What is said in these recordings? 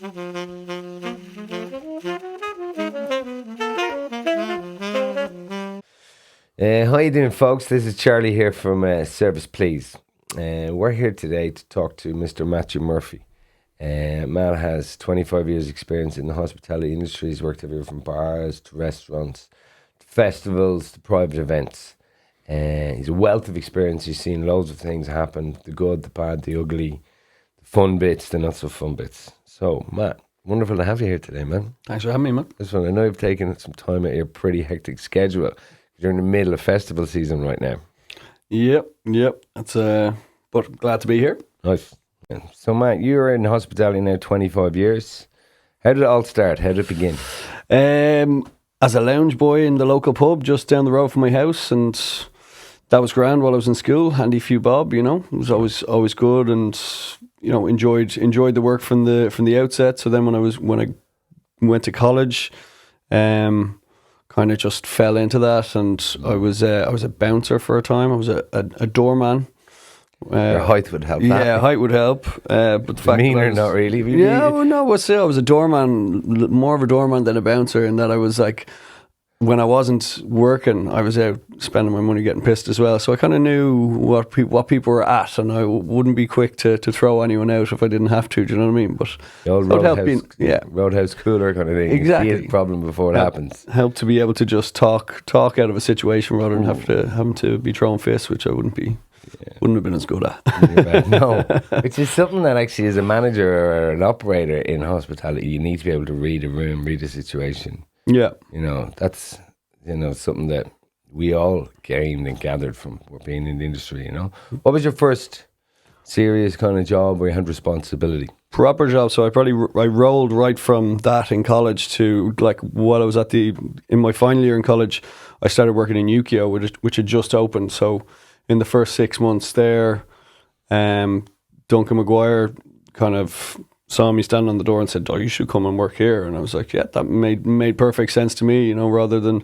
How you doing, folks? This is Charlie here from Service Please. We're here today to talk to Mr. Matthew Murphy. Mal has 25 years experience in the hospitality industry. He's worked everywhere from bars to restaurants, to festivals, to private events. He's a wealth of experience. He's seen loads of things happen, the good, the bad, the ugly, the fun bits, the not so fun bits. So, Matt, wonderful to have you here today, man. Thanks for having me, man. This one, I know you've taken some time out of your pretty hectic schedule. You're in the middle of festival season right now. Yep. It's but glad to be here. Nice. Yeah. So, Matt, you're in hospitality now 25 years. How did it all start? How did it begin? As a lounge boy in the local pub just down the road from my house, and that was grand while I was in school. Handy few bob, you know. It was always good, and you know, enjoyed the work from the outset. So then when I went to college, kind of just fell into that, and I was a bouncer for a time. I was a doorman. Your height would help. Yeah, height would help. But the fact demeanor, not really. Yeah, well, no. Well, still, I was a doorman, more of a doorman than a bouncer, in that I was like, when I wasn't working, I was out spending my money getting pissed as well. So I kind of knew what people were at, and I wouldn't be quick to throw anyone out if I didn't have to. Do you know what I mean? But the old roadhouse cooler kind of thing. Exactly. You see the problem before it happens. Help to be able to just talk out of a situation rather than having to be throwing fists, which I wouldn't have been as good at. No, which is something that actually, as a manager or an operator in hospitality, you need to be able to read a room, read a situation. Yeah. You know, that's, something that we all gained and gathered from being in the industry, you know. What was your first serious kind of job where you had responsibility? Proper job. So I rolled right from that in college to, like, while I was in my final year in college, I started working in Yukio, which had just opened. So in the first 6 months there, Duncan Maguire kind of saw me standing on the door and said, "Oh, you should come and work here." And I was like, yeah, that made perfect sense to me, you know, rather than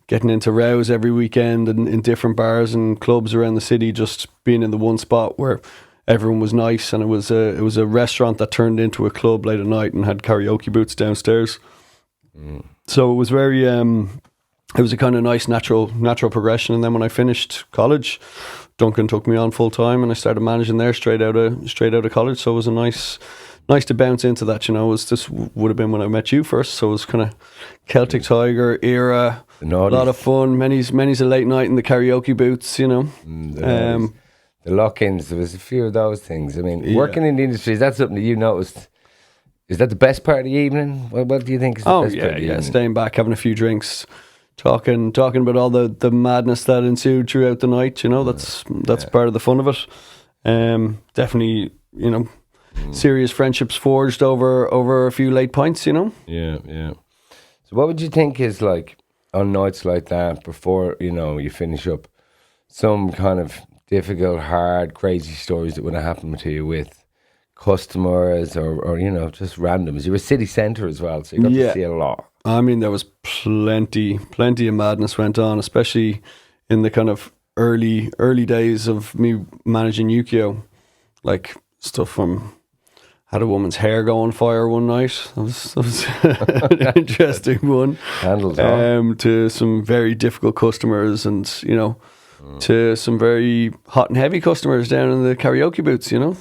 getting into rows every weekend and in different bars and clubs around the city, just being in the one spot where everyone was nice. And it was a restaurant that turned into a club late at night and had karaoke booths downstairs. So it was very it was a kind of nice natural progression. And then when I finished college, Duncan took me on full time, and I started managing there straight out of college. So it was a nice to bounce into that, you know. This would have been when I met you first, so it was kind of Celtic Tiger era, a lot of fun, many's a late night in the karaoke booths, you know. The lock-ins, there was a few of those things. I mean, working in the industry, is that something that you noticed? Is that the best part of the evening? What do you think is the best part of the evening? Staying back, having a few drinks, talking about all the madness that ensued throughout the night, you know. That's part of the fun of it. Definitely, you know, serious friendships forged over a few late pints, you know. Yeah. So what would you think is, like, on nights like that, before, you know, you finish up, some kind of difficult, hard, crazy stories that would have happened to you with customers or you know, just randoms? You were city centre as well, so you got to see a lot. I mean, there was plenty of madness went on, especially in the kind of early days of me managing Yukio. Like, stuff from, had a woman's hair go on fire one night. That was an interesting one. Handled to some very difficult customers, and, you know, to some very hot and heavy customers down in the karaoke booths, you know.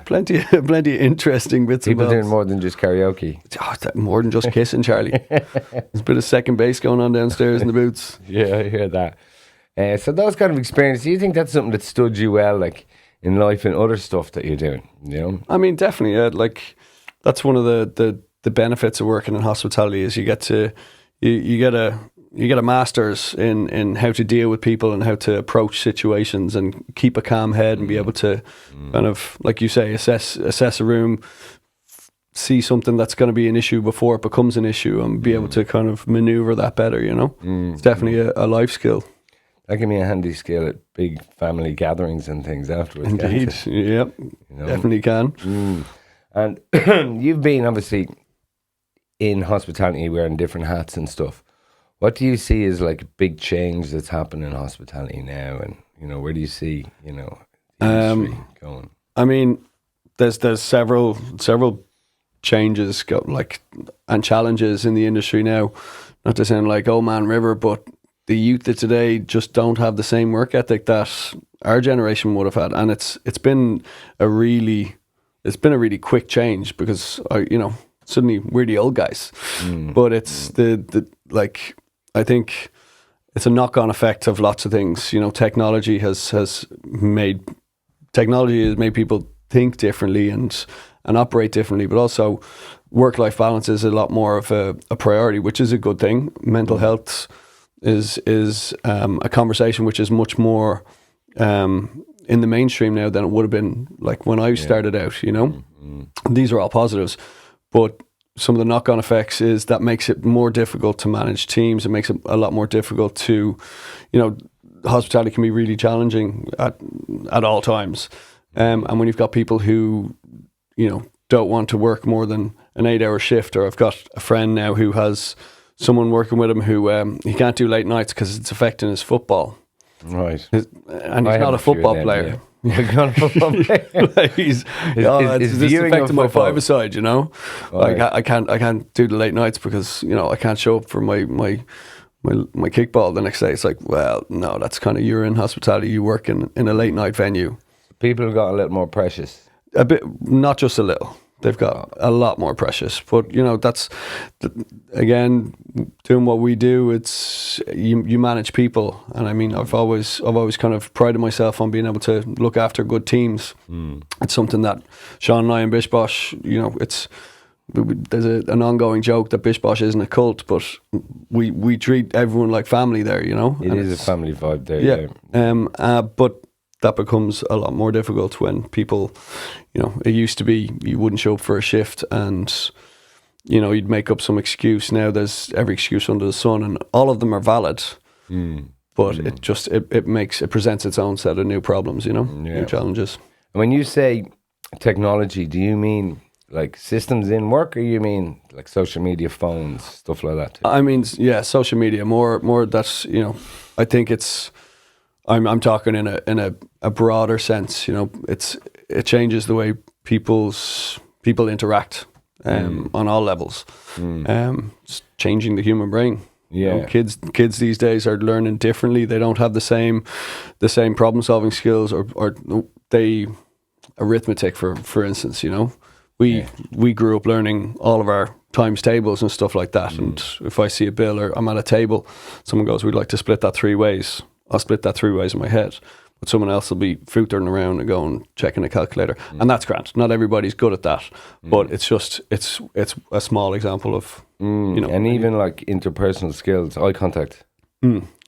Plenty of interesting bits. People doing more than just karaoke. More than just kissing, Charlie. There's a bit of second base going on downstairs in the booths. Yeah, I hear that. So those kind of experiences, do you think that's something that stood you well, like, in life and other stuff that you're doing, you know? I mean, definitely, yeah. Like, that's one of the benefits of working in hospitality, is you get a master's in how to deal with people and how to approach situations and keep a calm head and be able to kind of, like you say, assess a room, see something that's going to be an issue before it becomes an issue, and be able to kind of maneuver that better, you know. It's definitely a life skill. That can be a handy skill at big family gatherings and things afterwards. Indeed, yep, you know? Definitely can. And you've been, obviously, in hospitality, wearing different hats and stuff. What do you see as, like, a big change that's happening in hospitality now? And, you know, where do you see, you know, the industry going? I mean, there's several changes and challenges in the industry now. Not to sound like old man River, but the youth of today just don't have the same work ethic that our generation would have had, and it's been a really quick change because suddenly we're the old guys, but it's I think it's a knock-on effect of lots of things. Technology has made people think differently and operate differently, but also work-life balance is a lot more of a priority, which is a good thing. Mental health is a conversation which is much more in the mainstream now than it would have been like when I started out. These are all positives, but some of the knock-on effects is that makes it more difficult to manage teams. It makes it a lot more difficult to, hospitality can be really challenging at all times. And when you've got people who, don't want to work more than an 8-hour shift, or I've got a friend now who has someone working with him who he can't do late nights because it's affecting his football. Right. And he's not a football player. He's affecting my five-a-side, Like I can't do the late nights because I can't show up for my kickball the next day. It's like, well, no, that's kind of, you're in hospitality, you work in a late night venue. People have got a little more precious. A bit, not just a little. They've got a lot more precious. But that's again, doing what we do. It's you manage people, and I mean, I've always kind of prided myself on being able to look after good teams. It's something that Sean and I and Bish Bosh, there's an ongoing joke that Bish Bosh isn't a cult, but we treat everyone like family there. It is a family vibe there. Yeah. But that becomes a lot more difficult when people, it used to be you wouldn't show up for a shift and, you'd make up some excuse. Now there's every excuse under the sun and all of them are valid. But it presents its own set of new problems, new challenges. And when you say technology, do you mean like systems in work, or you mean like social media, phones, stuff like that too? I mean, yeah, social media, more that's, I think it's, I'm talking in a broader sense. It changes the way people interact on all levels. It's changing the human brain. Yeah, kids these days are learning differently. They don't have the same problem solving skills or they arithmetic for instance. We grew up learning all of our times tables and stuff like that. And if I see a bill or I'm at a table, someone goes, "We'd like to split that 3 ways." I'll split that 3 ways in my head, but someone else will be footering around and going checking a calculator, and that's grand. Not everybody's good at that, but it's a small example of and even like interpersonal skills, eye contact.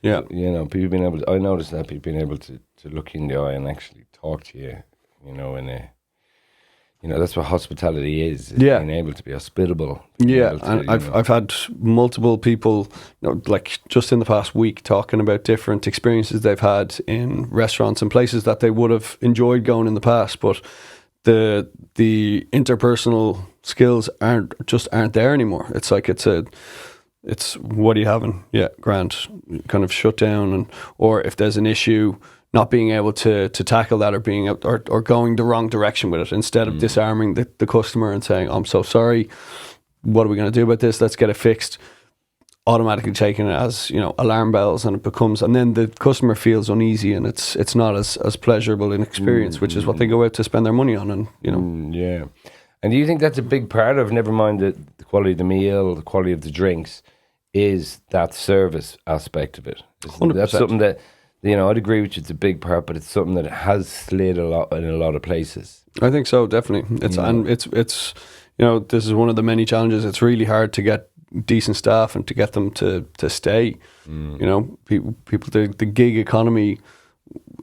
Yeah, people being able to, I noticed that people being able to look you in the eye and actually talk to you, in a. That's what hospitality is. Being able to be hospitable. Yeah, and I've had multiple people, like just in the past week, talking about different experiences they've had in restaurants and places that they would have enjoyed going in the past, but the interpersonal skills aren't there anymore. It's like it's what are you having? Yeah, grand, kind of shut down, or if there's an issue, not being able to tackle that or going the wrong direction with it, instead of disarming the customer and saying, "I'm so sorry, what are we going to do about this? Let's get it fixed." Automatically taking it as alarm bells, and then the customer feels uneasy, and it's not as pleasurable an experience, which is what they go out to spend their money on, and yeah. And do you think that's a big part of, never mind the quality of the meal, the quality of the drinks, is that service aspect of it? 100%. That's something that. I'd agree with you. It's a big part, but it's something that has slid a lot in a lot of places. I think so, definitely. And it's this is one of the many challenges. It's really hard to get decent staff and to get them to stay. People the gig economy,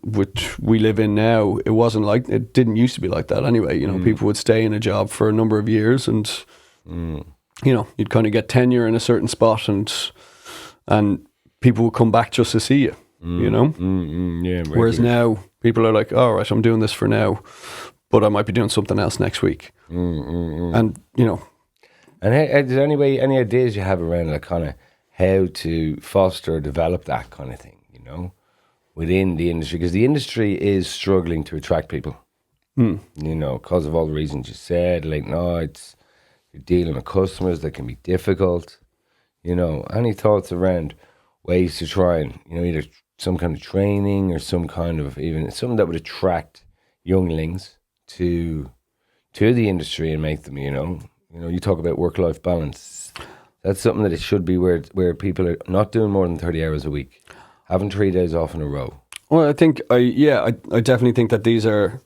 which we live in now, it didn't used to be like that anyway. People would stay in a job for a number of years, and you'd kind of get tenure in a certain spot, and people would come back just to see you. Yeah. Whereas now people are like, "All right, I'm doing this for now, but I might be doing something else next week." And And is there any ideas you have around like kind of how to foster or develop that kind of thing? Within the industry, because the industry is struggling to attract people. Because of all the reasons you said, late nights, You're dealing with customers that can be difficult. You know, any thoughts around ways to try and, you know, either some kind of training or some kind of even something that would attract younglings to the industry and make them, you know, you talk about work-life balance. That's something that it should be where people are not doing more than 30 hours a week, having 3 days off in a row. Well, I think, I definitely think that these are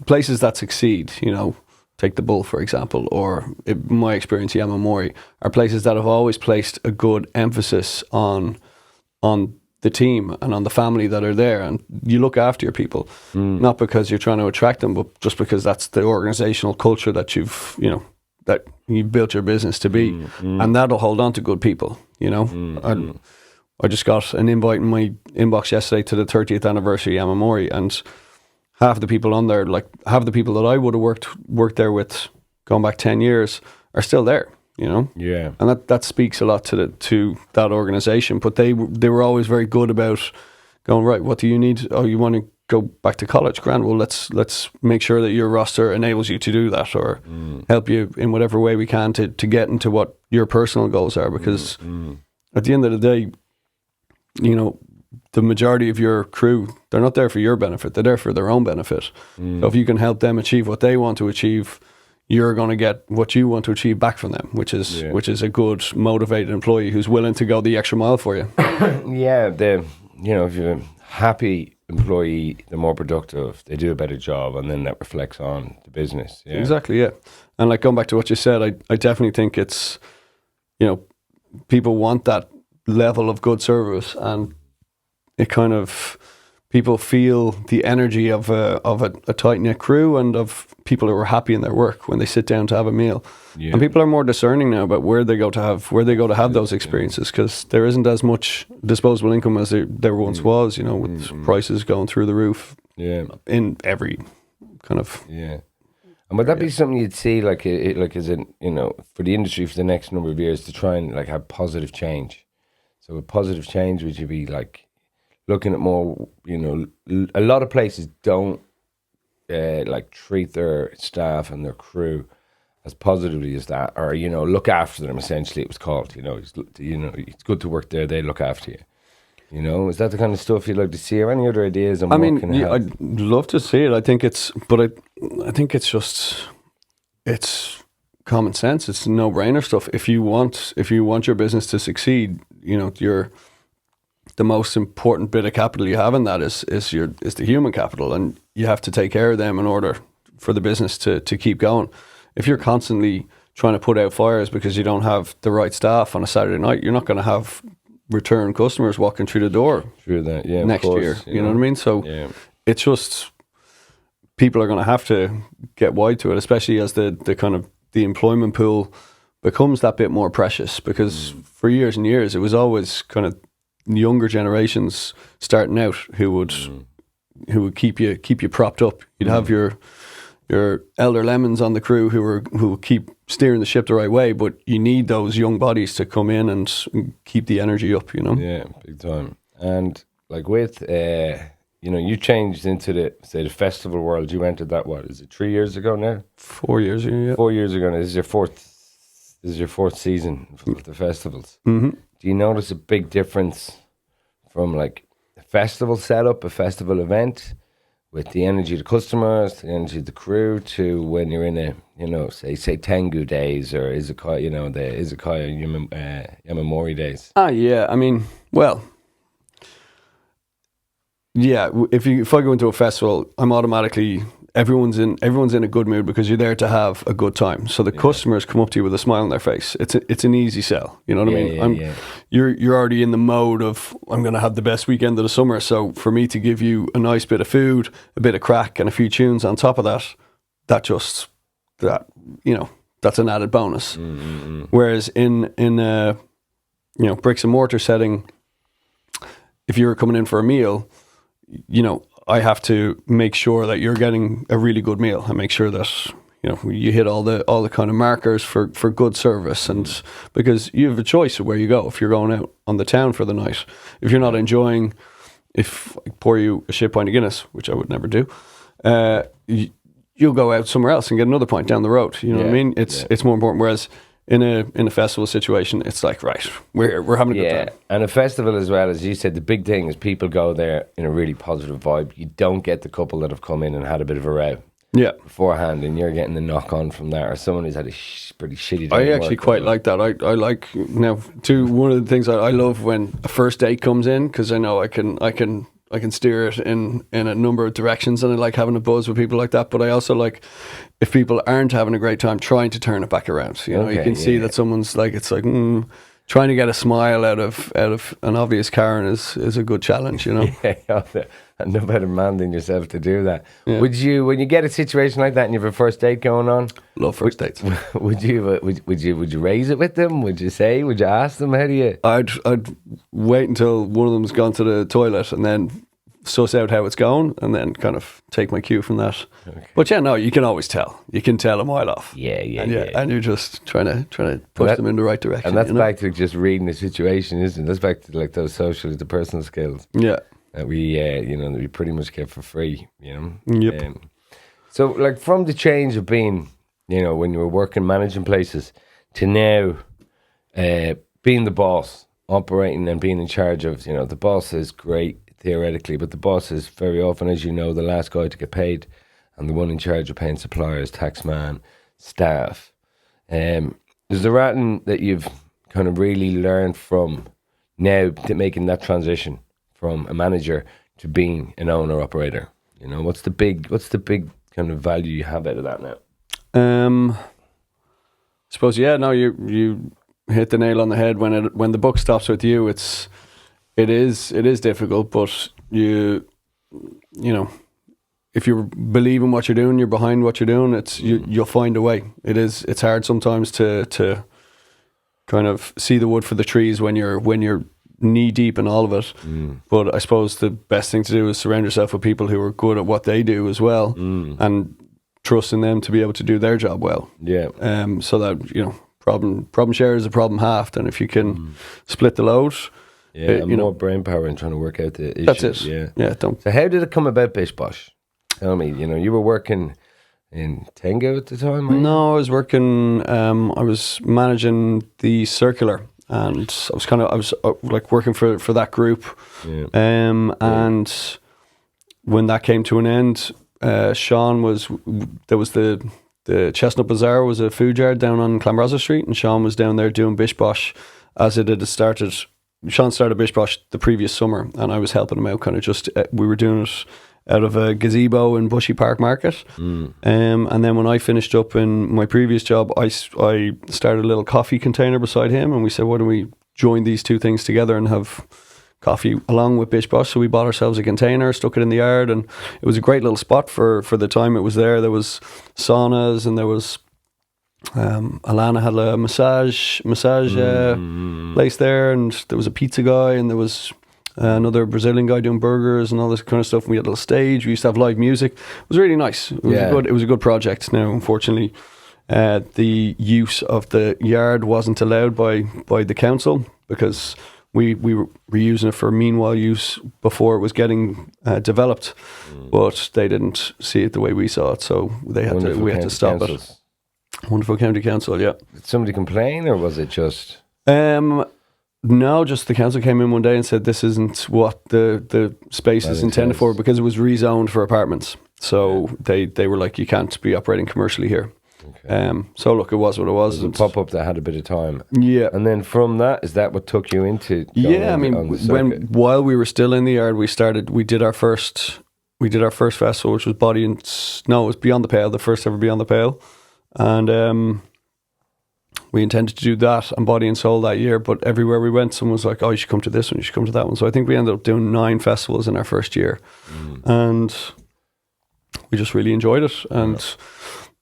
places that succeed, you know, take the Bull, for example, or in my experience, Yamamori, are places that have always placed a good emphasis on the team and on the family that are there. And you look after your people, not because you're trying to attract them, but just because that's the organizational culture that that you built your business to be. And that'll hold on to good people, you know. I just got an invite in my inbox yesterday to the 30th anniversary Yamamori, and half the people on there, like half the people that I would have worked there with going back 10 years are still there, you know? Yeah. And that speaks a lot to that organization. But they were always very good about going, right, what do you need? Oh, you want to go back to college? Grand. Well, let's make sure that your roster enables you to do that, or help you in whatever way we can to get into what your personal goals are. Because at the end of the day, you know, the majority of your crew, they're not there for your benefit. They're there for their own benefit. So if you can help them achieve what they want to achieve, you're going to get what you want to achieve back from them, which is a good, motivated employee who's willing to go the extra mile for you. Yeah, if you're a happy employee, they're more productive, they do a better job, and then that reflects on the business. Yeah. Exactly, yeah. And like going back to what you said, I definitely think it's, you know, people want that level of good service, and it kind of, people feel the energy of a tight-knit crew and of people who are happy in their work when they sit down to have a meal. Yeah. And people are more discerning now about where they go to have those experiences, because there isn't as much disposable income as there once was, you know, with prices going through the roof. Yeah. In every kind of. Yeah. And would that be something you'd see, like as in, you know, for the industry for the next number of years, to try and like have positive change? So with positive change, would you be like looking at more, you know, a lot of places don't like treat their staff and their crew as positively as that, or, you know, look after them, essentially it was called, you know, it's good to work there, they look after you. You know, is that the kind of stuff you'd like to see, or any other ideas on I'd love to see it. I think it's common sense. It's no-brainer stuff. If you want your business to succeed, you know, the most important bit of capital you have in that is the human capital, and you have to take care of them in order for the business to keep going. If you're constantly trying to put out fires because you don't have the right staff on a Saturday night, you're not going to have return customers walking through the door next year. You know what I mean? So it's just, people are going to have to get wide to it, especially as the kind of the employment pool becomes that bit more precious, because for years and years it was always kind of younger generations starting out who would keep you propped up. You'd have your elder lemons on the crew who would keep steering the ship the right way, but you need those young bodies to come in and keep the energy up, you know? Yeah, big time. And like with, you know, you changed into the festival world. You entered that, what, is it 3 years ago now? 4 years ago, yeah. 4 years ago now. This is your fourth season for the festivals. Mm-hmm. Do you notice a big difference from like a festival setup, a festival event, with the energy of the customers, the energy of the crew, to when you're in a, you know, say Tengu days, or Izakaya, you know, the Izakaya Yamamori days? Yeah, I mean, well, yeah, if I go into a festival, I'm automatically, everyone's in a good mood because you're there to have a good time. So the customers come up to you with a smile on their face. It's an easy sell. You know what I mean? You're already in the mode of, I'm going to have the best weekend of the summer. So for me to give you a nice bit of food, a bit of crack, and a few tunes on top of that, you know, that's an added bonus. Mm-hmm. Whereas in a, you know, bricks and mortar setting, if you're coming in for a meal, you know, I have to make sure that you're getting a really good meal and make sure that, you know, you hit all the kind of markers for good service. And because you have a choice of where you go. If you're going out on the town for the night, if you're not enjoying, if I pour you a shit pint of Guinness, which I would never do, you'll go out somewhere else and get another pint down the road. You know what I mean? It's more important. Whereas in a festival situation, it's like, right, we're having a good time. And a festival as well, as you said, the big thing is people go there in a really positive vibe. You don't get the couple that have come in and had a bit of a row beforehand, and you're getting the knock on from that, or someone who's had a pretty shitty day. I actually quite like that. I like now one of the things I love when a first date comes in, because I know I can steer it in a number of directions, and I like having a buzz with people like that. But I also like if people aren't having a great time, trying to turn it back around. You know, you can see that someone's like, it's like trying to get a smile out of an obvious Karen is a good challenge. You know, and no better man than yourself to do that. Yeah. Would you, when you get a situation like that and you have a first date going on? Love first dates. Would you raise it with them? Would you ask them? How do you? I'd wait until one of them's gone to the toilet and then suss out how it's going, and then kind of take my cue from that. Okay. But yeah, no, you can always tell. You can tell a mile off. And you're just trying to push them in the right direction. And that's back to just reading the situation, isn't it? That's back to like those social, the personal skills. Yeah. That we, that we pretty much get for free, you know. Yep. So, like, from the change of being, when you were working, managing places, to now being the boss, operating and being in charge of, the boss is great theoretically, but the boss is very often, as you know, the last guy to get paid, and the one in charge of paying suppliers, taxman, staff. Is there anything that you've kind of really learned from now to making that transition from a manager to being an owner operator? What's the big kind of value you have out of that now? I suppose, you hit the nail on the head. When the buck stops with you, it is difficult, but if you believe in what you're doing, you're behind what you're doing, you'll find a way. It's hard sometimes to kind of see the wood for the trees when you're knee deep in all of it. But I suppose the best thing to do is surround yourself with people who are good at what they do as well, and trust in them to be able to do their job well. So that problem share is a problem halved, and if you can split the load, more brain power in trying to work out the issues. That's it. So how did it come about, Bish Bosh? Tell me. You were working in Tengo at the time, right? No, I was working. I was managing the Circular. And I was like working for that group, and when that came to an end, Sean there was the Chestnut Bazaar was a food yard down on Clanbrassil Street, and Sean was down there doing Bish Bosh as it had started. Sean started Bish Bosh the previous summer, and I was helping him out. Kind of just we were doing it out of a gazebo in Bushy Park Market. And then when I finished up in my previous job, I started a little coffee container beside him, and we said, why don't we join these two things together and have coffee along with Bish Bosh? So we bought ourselves a container, stuck it in the yard, and it was a great little spot for the time it was there. There was saunas, and there was Alana had a massage place there, and there was a pizza guy, and there was another Brazilian guy doing burgers and all this kind of stuff. And we had a little stage. We used to have live music. It was really nice. It was a good project. Now, unfortunately, the use of the yard wasn't allowed by the council, because we were using it for meanwhile use before it was getting developed, but they didn't see it the way we saw it, so we had to stop it. Wonderful County Council, yeah. Did somebody complain, or was it just? No, just the council came in one day and said this isn't what the space is intended for, because it was rezoned for apartments. So they were like, you can't be operating commercially here. Okay. So look, it was what it was. It was a pop-up that had a bit of time. Yeah. And then from that, is that what took you into while we were still in the yard, we did our first festival, which was it was Beyond the Pale, the first ever Beyond the Pale. And we intended to do that and Body and Soul that year, but everywhere we went, someone was like, oh, you should come to this one, you should come to that one. So I think we ended up doing 9 festivals in our first year. And we just really enjoyed it. And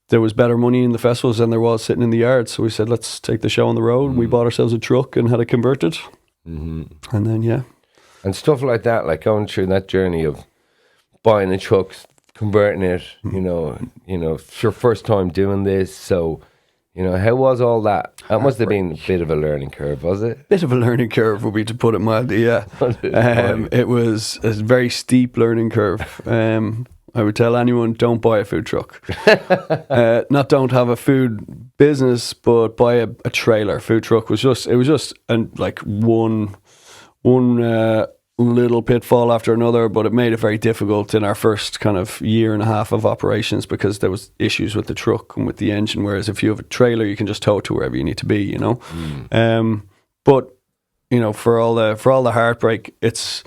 there was better money in the festivals than there was sitting in the yard. So we said, let's take the show on the road. We bought ourselves a truck and had it converted. And then, And stuff like that, like going through that journey of buying a truck, converting it, it's your first time doing this. So, how was all that? That must have been a bit of a learning curve, was it? Bit of a learning curve would be to put it mildly, yeah. It was a very steep learning curve. I would tell anyone, don't buy a food truck. Not don't have a food business, but buy a trailer. Food truck was just like one little pitfall after another, but it made it very difficult in our first kind of year and a half of operations because there was issues with the truck and with the engine. Whereas if you have a trailer, you can just tow it to wherever you need to be, you know. But you know, for all the heartbreak, it's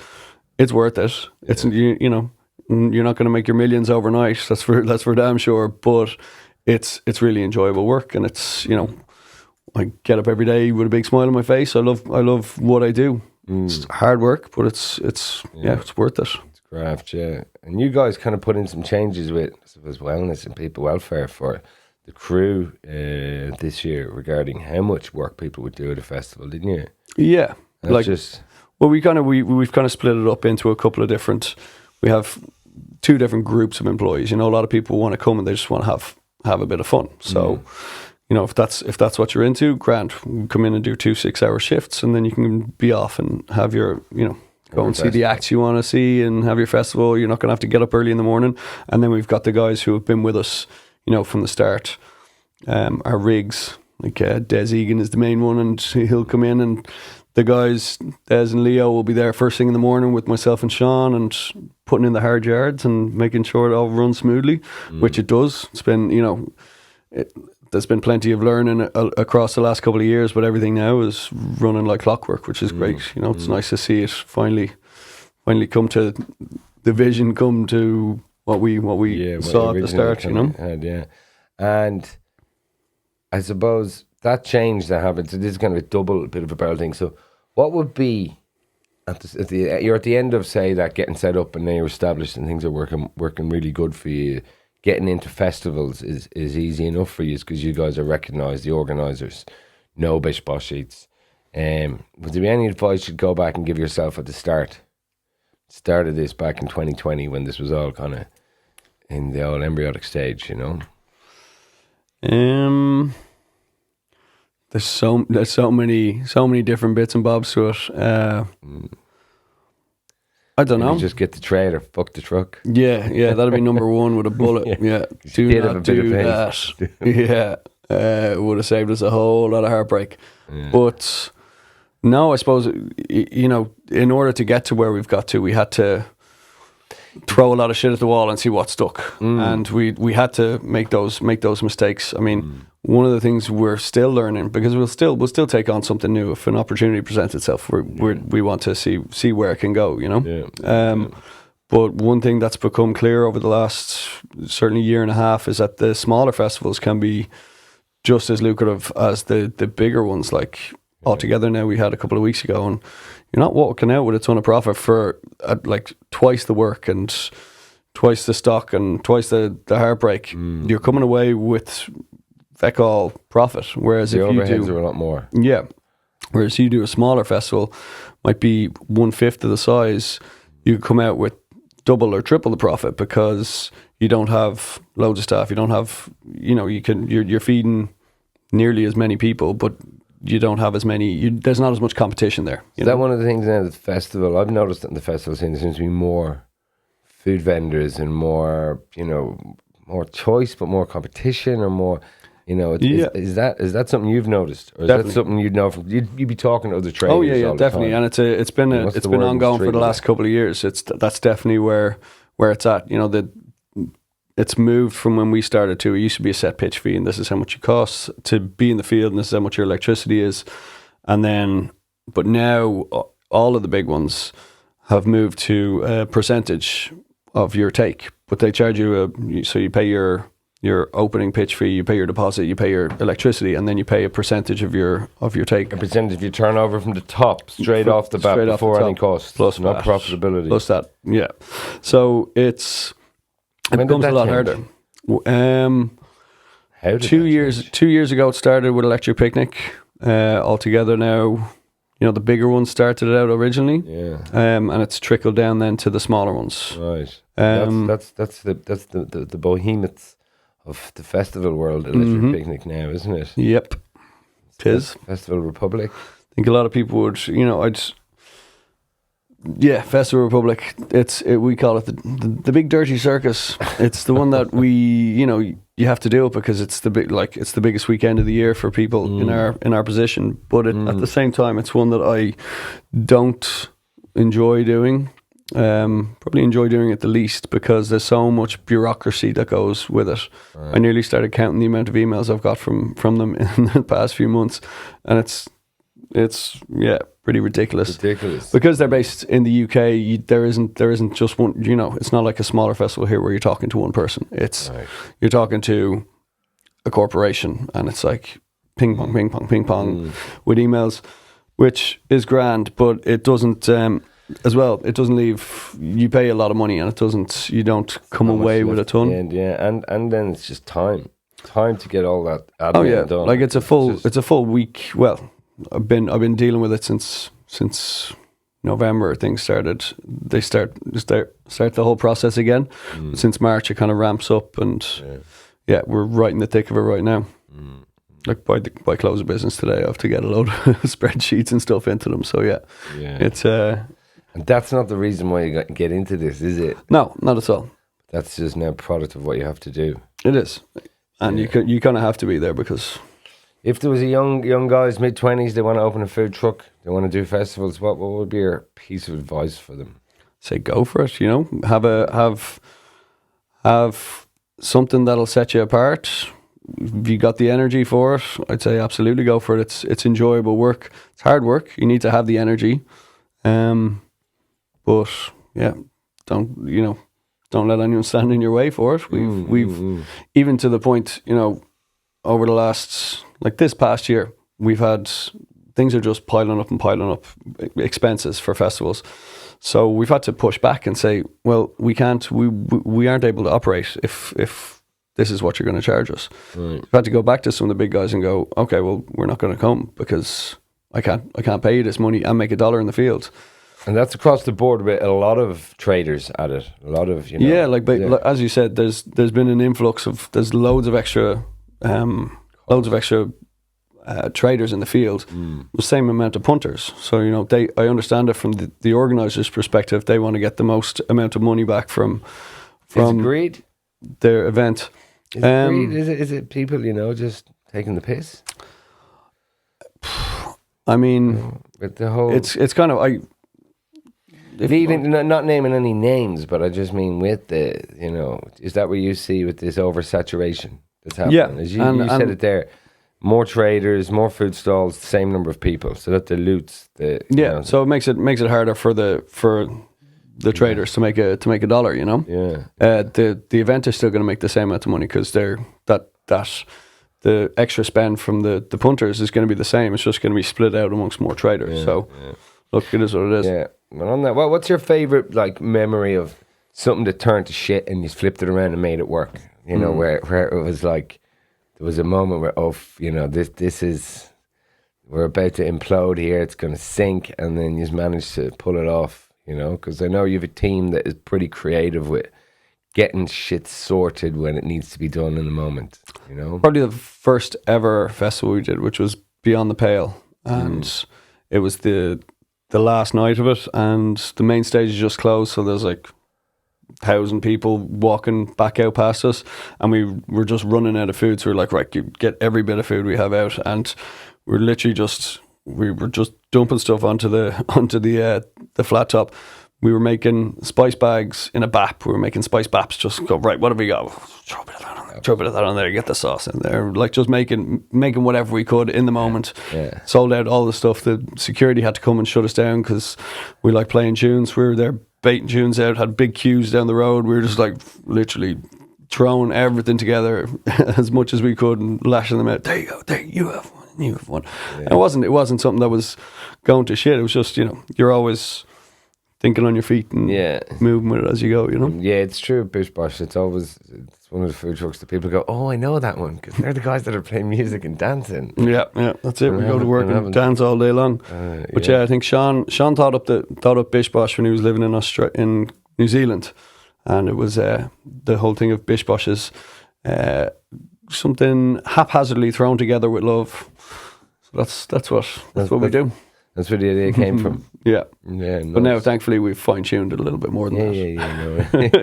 worth it. Yeah. It's you know, you're not going to make your millions overnight. That's for damn sure. But it's really enjoyable work, and it's, you know, I get up every day with a big smile on my face. I love what I do. It's hard work, but it's worth it. It's graft, yeah. And you guys kind of put in some changes with, I suppose, wellness and people welfare for the crew this year regarding how much work people would do at a festival, didn't you? Yeah, that's like just well, we've kind of split it up into a couple of different. We have 2 different groups of employees. You know, a lot of people want to come and they just want to have a bit of fun. So. You know, if that's what you're into, grand. Come in and do 2 6-hour shifts, and then you can be off and have your, you know, go and see the acts you want to see and have your festival. You're not going to have to get up early in the morning. And then we've got the guys who have been with us, you know, from the start. Our rigs, like Des Egan is the main one, and he'll come in, and the guys, Des and Leo, will be there first thing in the morning with myself and Sean, and putting in the hard yards and making sure it all runs smoothly, which it does. It's been, you know, there's been plenty of learning across the last couple of years, but everything now is running like clockwork, which is great. You know, it's nice to see it finally come to the vision, come to what we saw at the start. You know, yeah. And I suppose that change that happened. So this is kind of a double bit of a barrel thing. So what would be you're at the end of, say, that getting set up and now you're established and things are working really good for you. Getting into festivals is easy enough for you because you guys are recognised, the organisers know Bish Bosh Eats. Would there be any advice you'd go back and give yourself at the start of this back in 2020 when this was all kind of in the old embryonic stage, you know? There's so many different bits and bobs to it. I don't know. You just get the trailer, fuck the truck. Yeah, that'd be number 1 with a bullet. yeah. Do not do that. Yeah. It would have saved us a whole lot of heartbreak. Yeah. But no, I suppose, you know, in order to get to where we've got to, we had to throw a lot of shit at the wall and see what stuck. And we had to make those mistakes. I mean, one of the things we're still learning, because we'll still take on something new if an opportunity presents itself. We want to see where it can go, you know. Yeah. But one thing that's become clear over the last certainly year and a half is that the smaller festivals can be just as lucrative as the bigger ones. Like altogether, now we had a couple of weeks ago, and you're not walking out with a ton of profit for like twice the work and twice the stock and twice the heartbreak. You're coming away with feck all profit. Whereas the if you overheads are a lot more. Yeah. Whereas you do a smaller festival, might be 1/5 of the size, you come out with double or triple the profit because you don't have loads of staff. You don't have, you know, you're feeding nearly as many people, but you don't have as many. There's not as much competition there. Is that one of the things now at the festival? I've noticed that in the festival scene there seems to be more food vendors and more, you know, more choice, but more competition or more. You know, is that something you've noticed, or is definitely. that something you'd know from you'd be talking to other traders? Oh yeah, definitely, and it's been ongoing for the last couple of years. That's definitely where it's at. You know, it's moved from when we started to. It used to be a set pitch fee, and this is how much it costs to be in the field, and this is how much your electricity is, and then but now all of the big ones have moved to a percentage of your take, but they charge you so you pay your opening pitch fee, you pay your deposit, you pay your electricity, and then you pay a percentage of your take. A percentage of your turnover from the top, straight off the bat, before any costs, plus not profitability. Plus that, yeah. So it becomes a lot harder. How did 2 years? 2 years ago, it started with Electric Picnic. Altogether now, you know, the bigger ones started it out originally, and it's trickled down then to the smaller ones. Right. That's the behemoths of the festival world, Electric Picnic now, isn't it? Yep. Tis. Festival Republic. I think a lot of people would, you know, Yeah, Festival Republic. We call it the big dirty circus. It's the one that you have to do it because it's the biggest weekend of the year for people in our position. But at the same time, it's one that I don't enjoy doing. Probably enjoy doing it the least because there's so much bureaucracy that goes with it. Right. I nearly started counting the amount of emails I've got from them in the past few months, and it's pretty ridiculous. Because they're based in the UK. There isn't just one. It's not like a smaller festival here where you're talking to one person. You're talking to a corporation, and it's like ping pong, ping pong, ping pong with emails, which is grand, but it doesn't. As well, it doesn't leave. You pay a lot of money, and you don't come away with a ton. And then it's just time to get all that admin done. Like it's a full week. Well, I've been dealing with it since November. Things started. They start the whole process again. Since March, it kind of ramps up, and we're right in the thick of it right now. Like by close of business today, I have to get a load of spreadsheets and stuff into them. So it's And that's not the reason why you get into this, is it? No, not at all. That's just now a product of what you have to do. It is, and you kind of have to be there because if there was a young guys, mid-20s, they want to open a food truck, they want to do festivals. What would be your piece of advice for them? Say go for it. Have something that'll set you apart. If you got the energy for it, I'd say absolutely go for it. It's enjoyable work. It's hard work. You need to have the energy. But don't let anyone stand in your way for it. We've even to the point, over the last, like this past year, we've had things are just piling up expenses for festivals. So we've had to push back and say, well, we aren't able to operate if this is what you're going to charge us. Right. We've had to go back to some of the big guys and go, okay, well, we're not going to come because I can't pay you this money and make $1 in the field. And that's across the board with a lot of traders at it. A lot of, as you said, there's been an influx there's loads of extra traders in the field. The same amount of punters. So I understand it from the organisers' perspective. They want to get the most amount of money back from greed? Their event. Is it greed? Is it people just taking the piss? I mean, with the whole, it's kind of not naming any names, but I just mean with the is that what you see with this oversaturation that's happening? Yeah, as you said it there, more traders, more food stalls, the same number of people, so that dilutes the So it makes it harder for the traders to make $1. The event is still going to make the same amount of money because the extra spend from the punters is going to be the same. It's just going to be split out amongst more traders. Look, it is what it is. Yeah. And on that, what's your favorite memory of something that turned to shit and you flipped it around and made it work? Where it was like there was a moment where this is, we're about to implode here. It's going to sink, and then you just managed to pull it off. Because I know you have a team that is pretty creative with getting shit sorted when it needs to be done in the moment. Probably the first ever festival we did, which was Beyond the Pale, and it was the last night of it, and the main stage is just closed, so there's like 1,000 people walking back out past us, and we were just running out of food, so we're like, right, get every bit of food we have out, and we were just dumping stuff onto the flat top. We were making spice bags in a BAP. We were making spice BAPs. Just go, right, what have we got? Throw a bit of that on there. Throw a bit of that on there. Get the sauce in there. Like just making whatever we could in the moment. Yeah. Sold out all the stuff. The security had to come and shut us down because we like playing tunes. We were there baiting tunes out. Had big queues down the road. We were just like literally throwing everything together as much as we could and lashing them out. There you go. There you have one. You have one. Yeah. It wasn't something that was going to shit. It was just you're always thinking on your feet and moving with it as you go, Yeah, it's true. Bish Bosh, it's one of the food trucks that people go, oh, I know that one, because they're the guys that are playing music and dancing. Yeah, that's it. We go to work and dance all day long. But I think Sean thought up Bish Bosh when he was living in New Zealand, and it was the whole thing of Bish Bosh is something haphazardly thrown together with love. So that's what we do. That's where the idea came from. Yeah. Yeah, But now, nice. thankfully, we've fine-tuned it a little bit more than that. Yeah, no.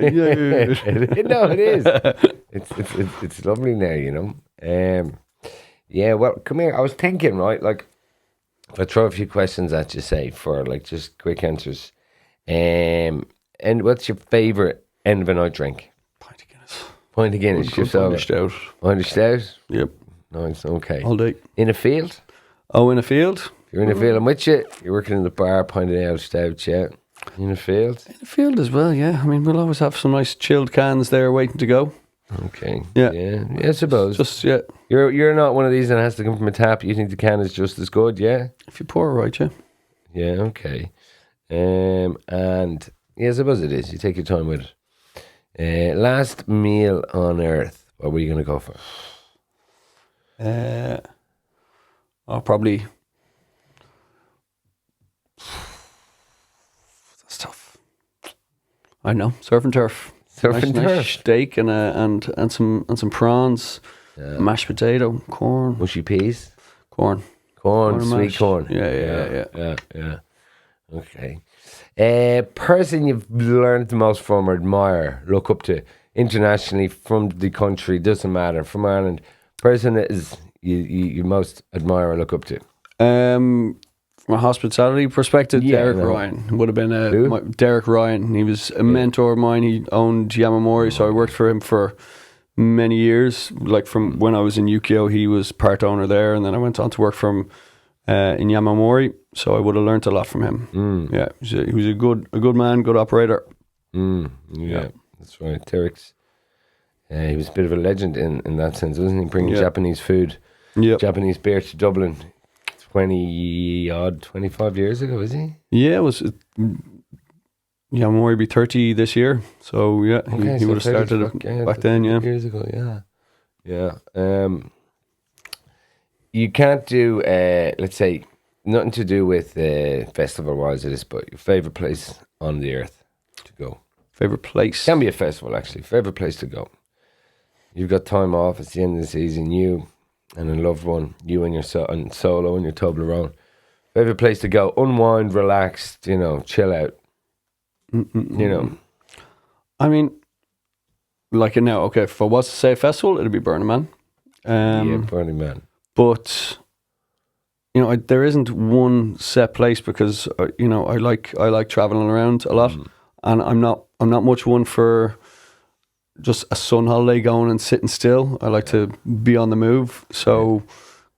Yeah. No, it is. It's lovely now, you know. Yeah, well, come here. I was thinking, right, like, if I throw a few questions at you, say, for, like, just quick answers. And what's your favourite end of a night drink? Pint of Guinness. Pint of Guinness, Good just pint over. of stout. Pint of stout? Yep. Nice, okay. All day. In a field? Oh, in a field? If you're in a field, I'm with you. You're working in the bar, pint of ale, stout, yeah. In a field? In a field as well, yeah. I mean, we'll always have some nice chilled cans there waiting to go. Okay. Yeah. Yeah, I suppose. Just, yeah. You're not one of these that has to come from a tap. You think the can is just as good, yeah? If you pour it right, yeah. Yeah, okay. And yeah, I suppose it is. You take your time with it. Last meal on earth. What were you going to go for? Probably. That's tough. I know. Surf and turf. Surf and turf. Nice steak and some prawns, mashed potato, corn. Mushy peas? Corn. Corn, and sweet mash. corn. Yeah. Okay. Person you've learned the most from or admire, look up to internationally from the country, doesn't matter, from Ireland. Person that is you most admire or look up to. From a hospitality perspective, Yeah, Derek no. Ryan would have been Who? Derek Ryan. He was a mentor of mine. He owned Yamamori, so I worked for him for many years. Like from when I was in Yukio, he was part owner there, and then I went on to work for him in Yamamori. So I would have learnt a lot from him. Yeah, he was a good man, good operator. Yeah, that's right. Derek's. He was a bit of a legend in that sense, wasn't he? Bringing Japanese food, Japanese beer to Dublin 25 years ago, is he? Yeah, it was. Yamamori be 30 this year. So yeah, he would have started it back then, yeah. Years ago, yeah. You can't do, let's say, nothing to do with festival-wise it is, but your favourite place on the earth to go. Favorite place? Can be a festival, actually. Favourite place to go. You've got time off, it's the end of the season, you and a loved one, you and your and solo and your Toblerone. Favourite place to go, unwind, relax, chill out. I mean, like now, okay, if I was to say a festival, it'd be Burning Man. Yeah, Burning Man. But there isn't one set place because I like traveling around a lot, and I'm not much one for just a sun holiday going and sitting still. I like to be on the move. So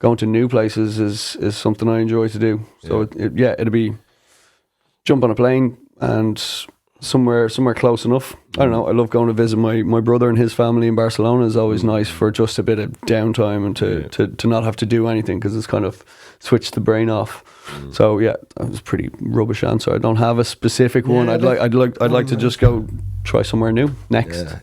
going to new places is something I enjoy to do. So it'd be jump on a plane and somewhere close enough. I don't know. I love going to visit my brother and his family in Barcelona. Is always nice for just a bit of downtime and to not have to do anything because it's kind of switched the brain off. So yeah, that was a pretty rubbish answer. I don't have a specific one. I'd like to just go try somewhere new next.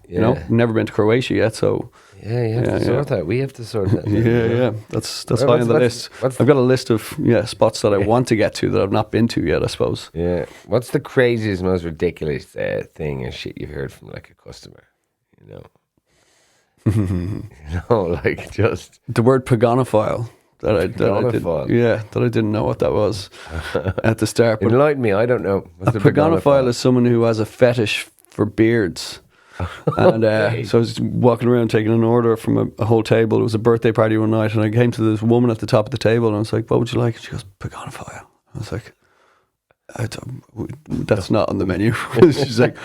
Never been to Croatia yet, so you have to sort that. We have to sort that. Yeah. That's high on the list. I've got a list of spots that I want to get to that I've not been to yet, I suppose. Yeah. What's the craziest, most ridiculous thing or shit you've heard from like a customer? Like just the word paganophile. That I didn't know what that was at the start. But enlighten me, I don't know. What's a paganophile is someone who has a fetish for beards. And so I was walking around taking an order from a whole table. It was a birthday party one night, and I came to this woman at the top of the table, and I was like, "What would you like?" And she goes, "Paganophile." I was like, "That's not on the menu." She's like,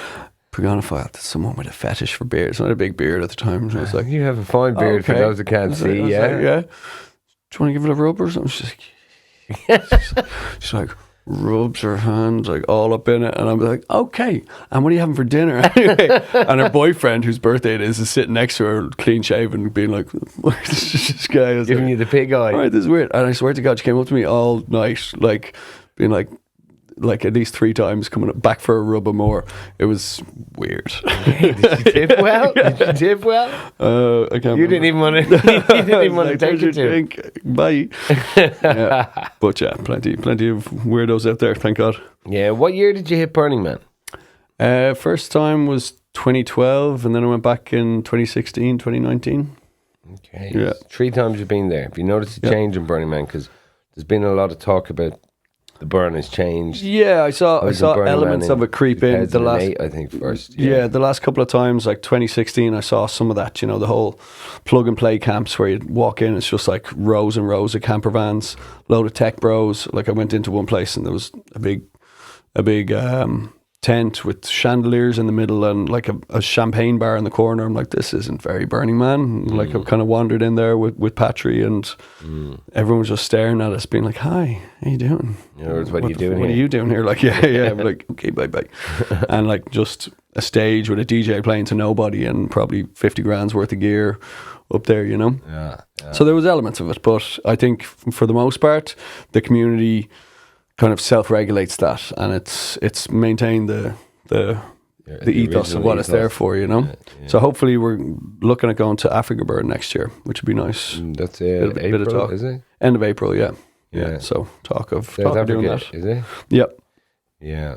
"Paganophile, that's someone with a fetish for beards." I had a big beard at the time, and I was like, "You have a fine beard for those that can't see." Yeah. Do you want to give it a rub or something? She's like, she's like, rubs her hands like all up in it, and I'm like, okay, and what are you having for dinner anyway? And her boyfriend, whose birthday it is sitting next to her, clean shaven, being like, this guy is giving you the pig eye. All right, this is weird. And I swear to God, she came up to me all night, like being like at least 3 times, coming back for a rub or more. It was weird. Hey, did you tip well? Did you tip well? I can't. You didn't even want to. You didn't even want to take it to. Bye. But yeah, plenty of weirdos out there. Thank God. Yeah. What year did you hit Burning Man? First time was 2012, and then I went back in 2016, 2019. Okay. Yeah. 3 times you've been there. Have you noticed a change in Burning Man? Because there's been a lot of talk about the burn has changed. Yeah, I saw was in Burning elements Man of it creep in the last. 2008, I think first. Yeah, the last couple of times, like 2016, I saw some of that. You know, the whole plug and play camps where you walk in, it's just like rows and rows of camper vans, load of tech bros. Like I went into one place and there was a big tent with chandeliers in the middle and like a champagne bar in the corner. I'm like, this isn't very Burning Man. Like I kind of wandered in there with Patry and everyone was just staring at us, being like, "Hi, how you doing? What are you doing here? What are you doing here?" Like, yeah. I'm like, okay, bye. And like just a stage with a DJ playing to nobody and probably 50 grand's worth of gear up there, you know. Yeah. So there was elements of it, but I think for the most part, the community kind of self-regulates that, and it's maintained the ethos of what it's there for, you know. Yeah. So hopefully we're looking at going to Africa Bird next year, which would be nice. That's April, bit of talk, is it? End of April, yeah. Yeah. So talk of South doing Africa, that. is it? Yep. Yeah.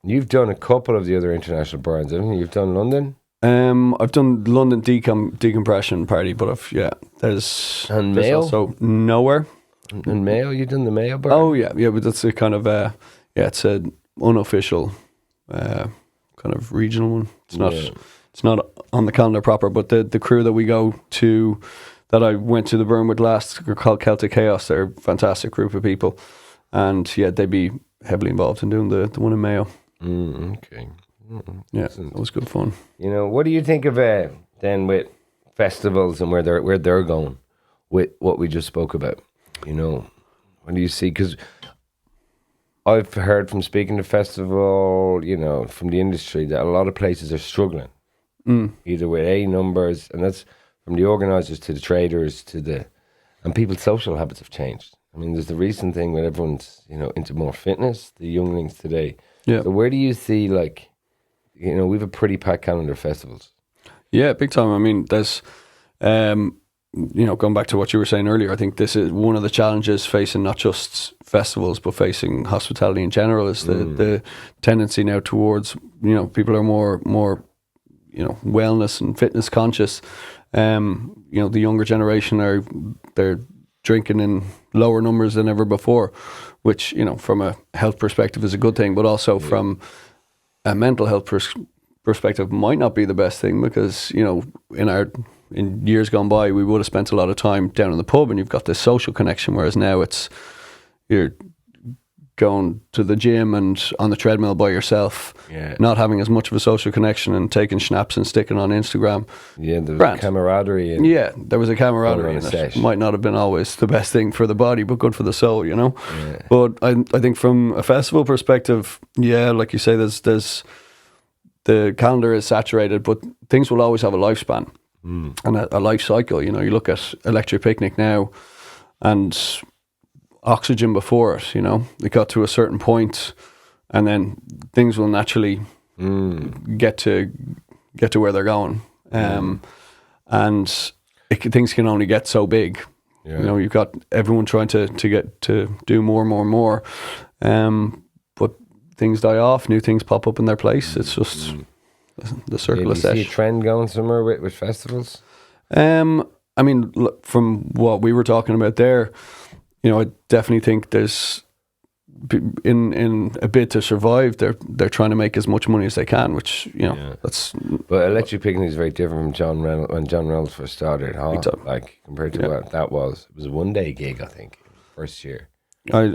You've done a couple of the other international burns, haven't you? You've done London. I've done London decompression party, but there's Mayo? also Nowhere. And Mayo, you done the Mayo burn? Oh yeah, but that's a kind of it's an unofficial kind of regional one. It's not on the calendar proper, but the crew that we go to, that I went to the burn with last, are called Celtic Chaos. They're a fantastic group of people, and yeah, they'd be heavily involved in doing the one in Mayo. Okay. Yeah, that was good fun. You know, what do you think of then with festivals and where they're going with what we just spoke about? You know, what do you see? Because I've heard from speaking to festival, you know, from the industry, that a lot of places are struggling, either with numbers, and that's from the organisers to the traders and people's social habits have changed. I mean, there's the recent thing where everyone's, you know, into more fitness, the younglings today. Yeah. So where do you see, like, you know, we have a pretty packed calendar of festivals. Yeah, big time. I mean, there's, you know, going back to what you were saying earlier, I think this is one of the challenges facing not just festivals, but facing hospitality in general, is the tendency now towards, you know, people are more, you know, wellness and fitness conscious. You know, the younger generation they're drinking in lower numbers than ever before, which, you know, from a health perspective is a good thing, but also from a mental health perspective might not be the best thing, because, you know, in years gone by, we would have spent a lot of time down in the pub and you've got this social connection, whereas now you're going to the gym and on the treadmill by yourself, not having as much of a social connection and taking schnapps and sticking on Instagram. Yeah, there was camaraderie. And there was a camaraderie in it. Might not have been always the best thing for the body, but good for the soul, you know. Yeah. But I think from a festival perspective, like you say, there's the calendar is saturated, but things will always have a lifespan. And a life cycle. You know, you look at Electric Picnic now and Oxygen before it, you know, it got to a certain point and then things will naturally get to where they're going. And things can only get so big. You know, you've got everyone trying to get to do more. But things die off, new things pop up in their place. It's just the circle of Do you see a trend going somewhere with festivals? I mean, look, from what we were talking about there, you know, I definitely think there's in a bid to survive, they're trying to make as much money as they can, which, you know, that's. But Electric Picnic is very different from John Reynolds when John Reynolds first started, huh? Like compared to what that was. It was a one-day gig, I think, first year. I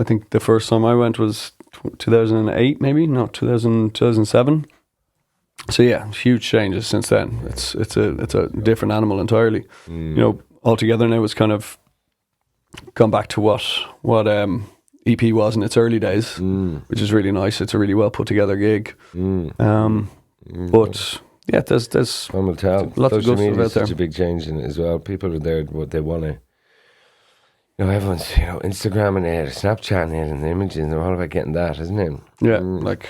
think the first time I went was 2008, maybe, no, 2007. So yeah, huge changes since then. It's a different animal entirely. You know, altogether now it's kind of gone back to what EP was in its early days, which is really nice. It's a really well put together gig. But yeah, there's time will tell. Lots Social of good media stuff out there. Such a big change in it as well. People are there what they want to. You know, everyone's Instagramming it, Snapchatting it, and the images. And they're all about getting that, isn't it? Yeah, like.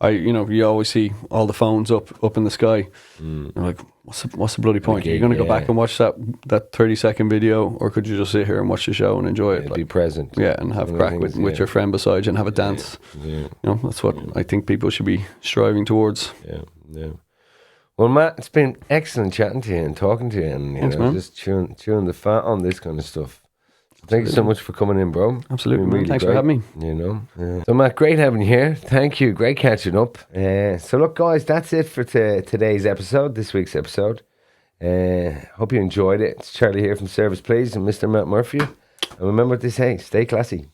You always see all the phones up in the sky. You're like, what's the bloody point? You're going to go back and watch that 30-second video, or could you just sit here and watch the show and enjoy it? Be present. Yeah, and have crack with your friend beside you and have a dance. Yeah. You know, that's what I think people should be striving towards. Yeah. Well, Matt, it's been excellent chatting to you and talking to you, and Thanks, man. just chewing the fat on this kind of stuff. Thank you so much for coming in, bro. Absolutely, Been man. really Thanks for great, having me. You know. Yeah. So, Matt, great having you here. Thank you. Great catching up. So, look, guys, that's it for today's episode, this week's episode. Hope you enjoyed it. It's Charlie here from Service Please and Mr. Matt Murphy. And remember what they say, stay classy.